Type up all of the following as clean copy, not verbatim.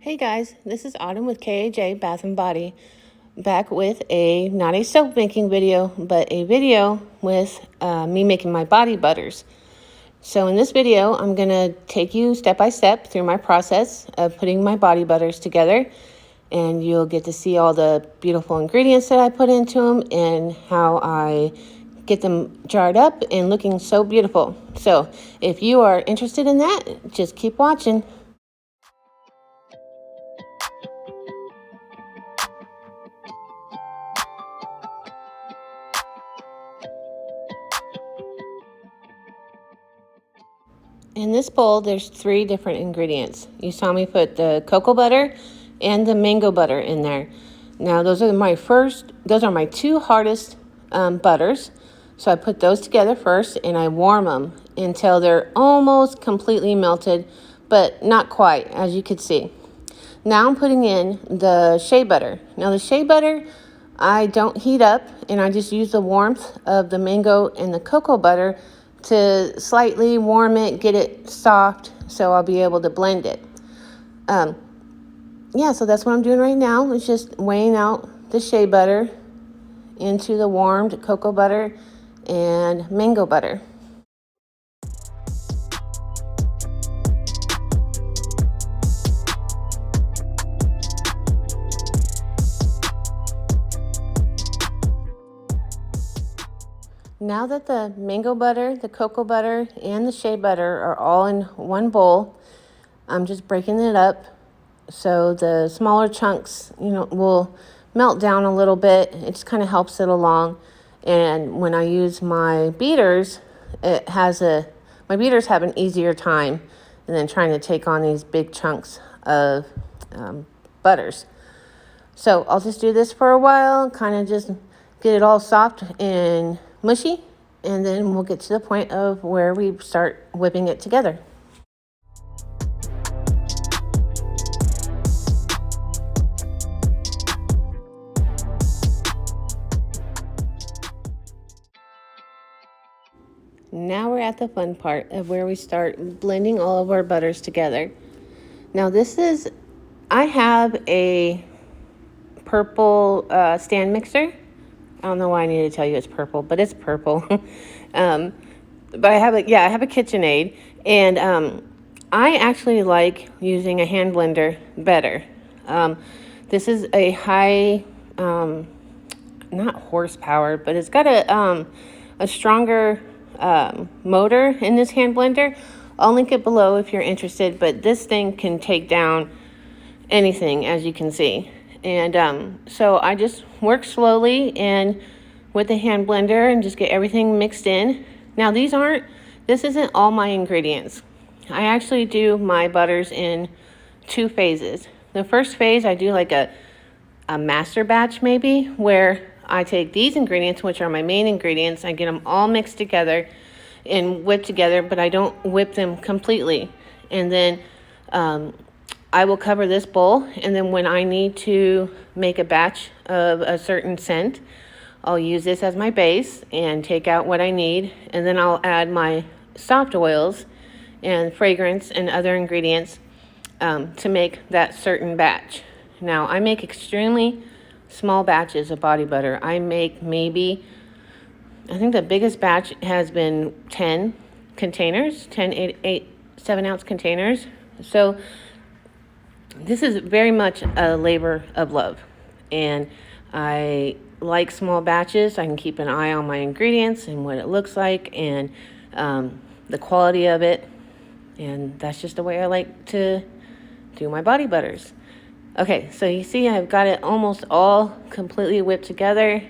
Hey guys, this is Autumn with KAJ Bath & Body, back with not a soap making video, but a video with me making my body butters. So in this video, I'm going to take you step by step through my process of putting my body butters together, and you'll get to see all the beautiful ingredients that I put into them and how I get them jarred up and looking so beautiful. So if you are interested in that, just keep watching. In this bowl, there's 3 different ingredients. You saw me put the cocoa butter and the mango butter in there. Now, those are my 2 hardest butters. So I put those together first and I warm them until they're almost completely melted, but not quite, as you can see. Now I'm putting in the shea butter. Now the shea butter, I don't heat up, and I just use the warmth of the mango and the cocoa butter to slightly warm it, get it soft, so I'll be able to blend it. So that's what I'm doing right now. It's just weighing out the shea butter into the warmed cocoa butter and mango butter. Now that the mango butter, the cocoa butter, and the shea butter are all in one bowl, I'm just breaking it up so the smaller chunks, will melt down a little bit. It just kind of helps it along. And when I use my beaters, my beaters have an easier time than trying to take on these big chunks of butters. So I'll just do this for a while, kind of just get it all soft and mushy, and then we'll get to the point of where we start whipping it together. Now we're at the fun part of where we start blending all of our butters together. Now I have a purple stand mixer. I don't know why I need to tell you it's purple, but it's purple. But I have a KitchenAid, and I actually like using a hand blender better. This is a high, not horsepower, but it's got a stronger motor in this hand blender. I'll link it below if you're interested, but this thing can take down anything, as you can see. And so I just work slowly and with the hand blender and just get everything mixed in. Now this isn't all my ingredients. I actually do my butters in 2 phases. The first phase, I do like a master batch maybe, where I take these ingredients, which are my main ingredients, I get them all mixed together and whipped together, but I don't whip them completely. And then I will cover this bowl, and then when I need to make a batch of a certain scent, I'll use this as my base and take out what I need, and then I'll add my soft oils and fragrance and other ingredients to make that certain batch. Now, I make extremely small batches of body butter. I make I think the biggest batch has been 10 containers, 7-ounce containers. So this is very much a labor of love, and I like small batches. I can keep an eye on my ingredients and what it looks like and the quality of it, and that's just the way I like to do my body butters. Okay, so you see I've got it almost all completely whipped together.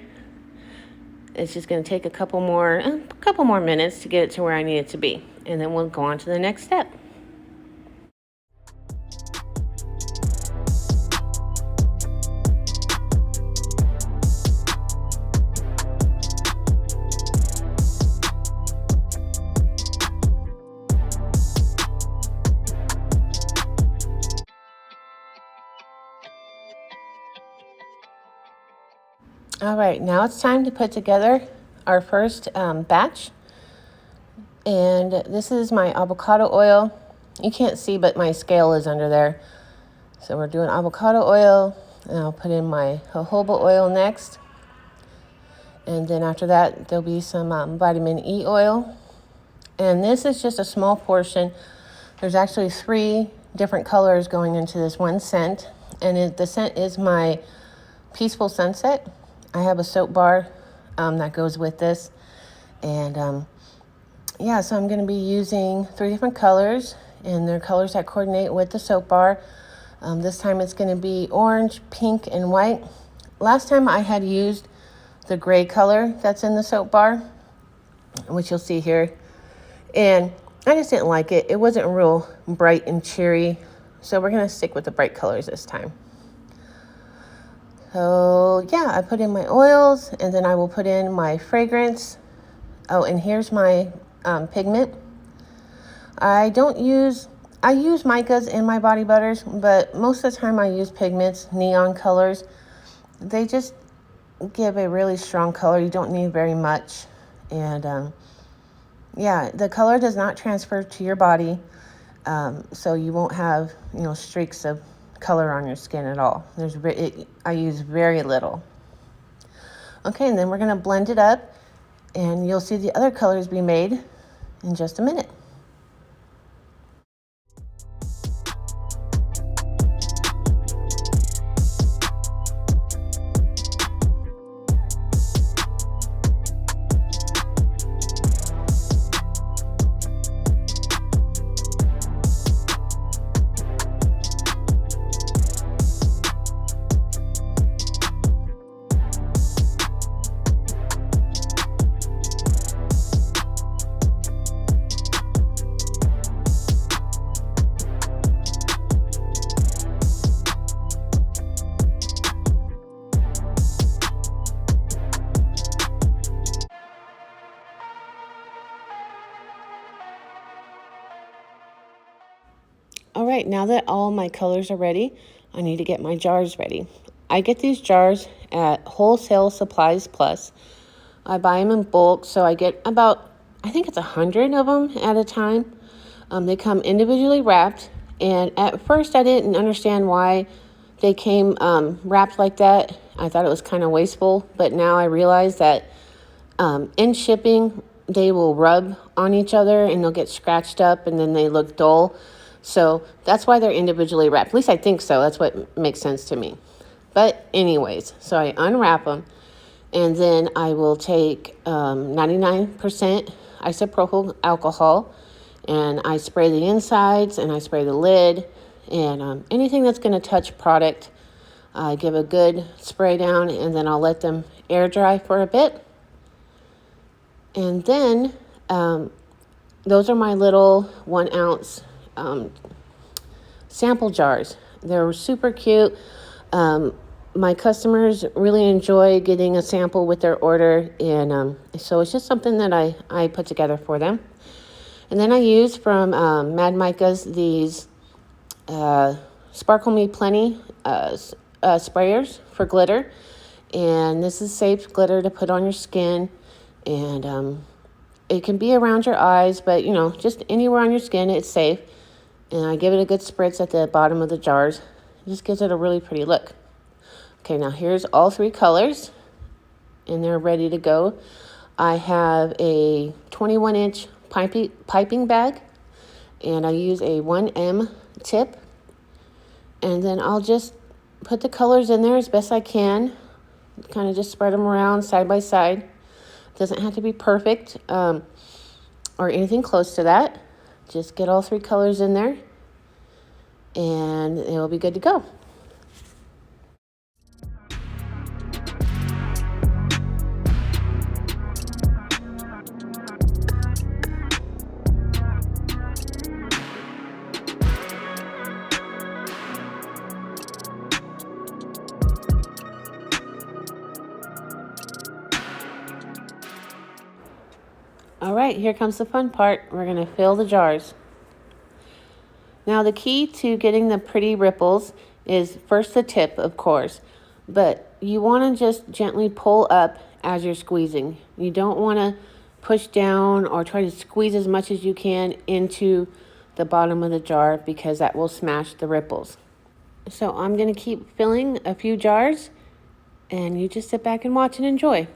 It's just going to take a couple more minutes to get it to where I need it to be, and then we'll go on to the next step. All right, now it's time to put together our first batch. And this is my avocado oil. You can't see, but my scale is under there. So we're doing avocado oil, and I'll put in my jojoba oil next. And then after that, there'll be some vitamin E oil. And this is just a small portion. There's actually 3 different colors going into this one scent. And the scent is my Peaceful Sunset. I have a soap bar that goes with this. And yeah, so I'm going to be using 3 different colors. And they're colors that coordinate with the soap bar. This time it's going to be orange, pink, and white. Last time I had used the gray color that's in the soap bar, which you'll see here. And I just didn't like it. It wasn't real bright and cheery. So we're going to stick with the bright colors this time. So yeah, I put in my oils, and then I will put in my fragrance. Oh, and here's my pigment. I use micas in my body butters, but most of the time I use pigments, neon colors. They just give a really strong color. You don't need very much. And yeah, the color does not transfer to your body, so you won't have, streaks of color on your skin at all. I use very little. Okay, and then we're going to blend it up, and you'll see the other colors be made in just a minute. All right, now that all my colors are ready, I need to get my jars ready. I get these jars at Wholesale Supplies Plus. I buy them in bulk, so I get about, I think it's 100 of them at a time. They come individually wrapped, and at first I didn't understand why they came wrapped like that. I thought it was kind of wasteful, but now I realize that in shipping, they will rub on each other and they'll get scratched up and then they look dull. So that's why they're individually wrapped. At least I think so. That's what makes sense to me. But anyways, so I unwrap them, and then I will take 99% isopropyl alcohol, and I spray the insides and I spray the lid, and anything that's going to touch product, I give a good spray down, and then I'll let them air dry for a bit. And then those are my little 1 ounce sample jars. They're super cute. My customers really enjoy getting a sample with their order, and so it's just something that I put together for them. And then I use from Mad Micas these Sparkle Me Plenty sprayers for glitter, and this is safe glitter to put on your skin, and it can be around your eyes, but just anywhere on your skin, it's safe. And I give it a good spritz at the bottom of the jars. It just gives it a really pretty look. Okay, now here's all 3 colors, and they're ready to go. I have a 21-inch piping bag, and I use a 1M tip. And then I'll just put the colors in there as best I can. Kind of just spread them around side by side. It doesn't have to be perfect or anything close to that. Just get all 3 colors in there, and it will be good to go. All right, here comes the fun part. We're going to fill the jars. Now, the key to getting the pretty ripples is first the tip, of course, but you want to just gently pull up as you're squeezing. You don't want to push down or try to squeeze as much as you can into the bottom of the jar, because that will smash the ripples. So I'm going to keep filling a few jars, and you just sit back and watch and enjoy.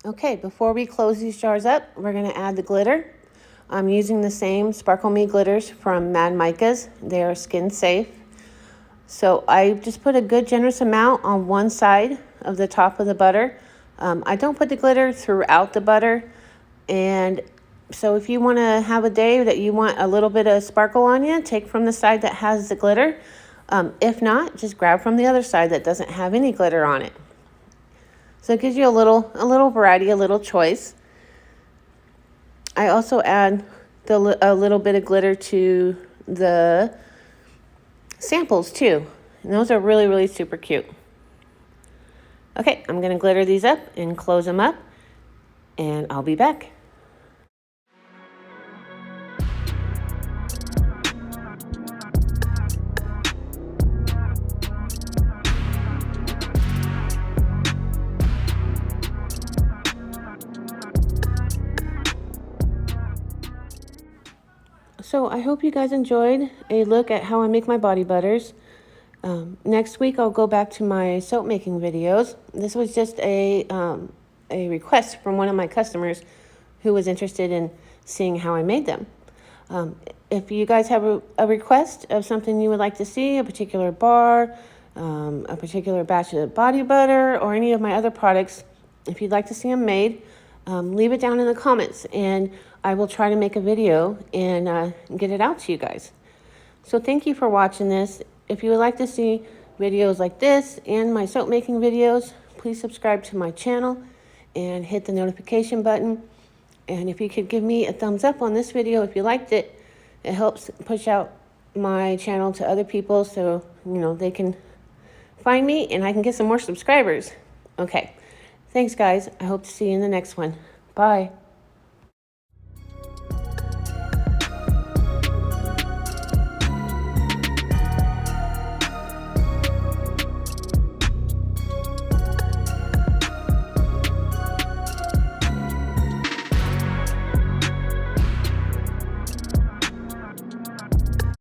Okay, before we close these jars up, we're going to add the glitter. I'm using the same Sparkle Me glitters from Mad Micas. They are skin safe. So I just put a good generous amount on one side of the top of the butter. I don't put the glitter throughout the butter. And so if you want to have a day that you want a little bit of sparkle on you, take from the side that has the glitter. If not, just grab from the other side that doesn't have any glitter on it. So it gives you a little variety, a little choice. I also add a little bit of glitter to the samples too. And those are really, really super cute. Okay, I'm going to glitter these up and close them up, and I'll be back. So I hope you guys enjoyed a look at how I make my body butters. Next week I'll go back to my soap making videos. This was just a request from one of my customers who was interested in seeing how I made them. If you guys have a request of something you would like to see, a particular bar, a particular batch of body butter, or any of my other products, if you'd like to see them made, leave it down in the comments, and I will try to make a video and get it out to you guys. So thank you for watching this. If you would like to see videos like this and my soap making videos, please subscribe to my channel and hit the notification button. And if you could give me a thumbs up on this video if you liked it, it helps push out my channel to other people so, they can find me and I can get some more subscribers. Okay. Thanks, guys. I hope to see you in the next one. Bye.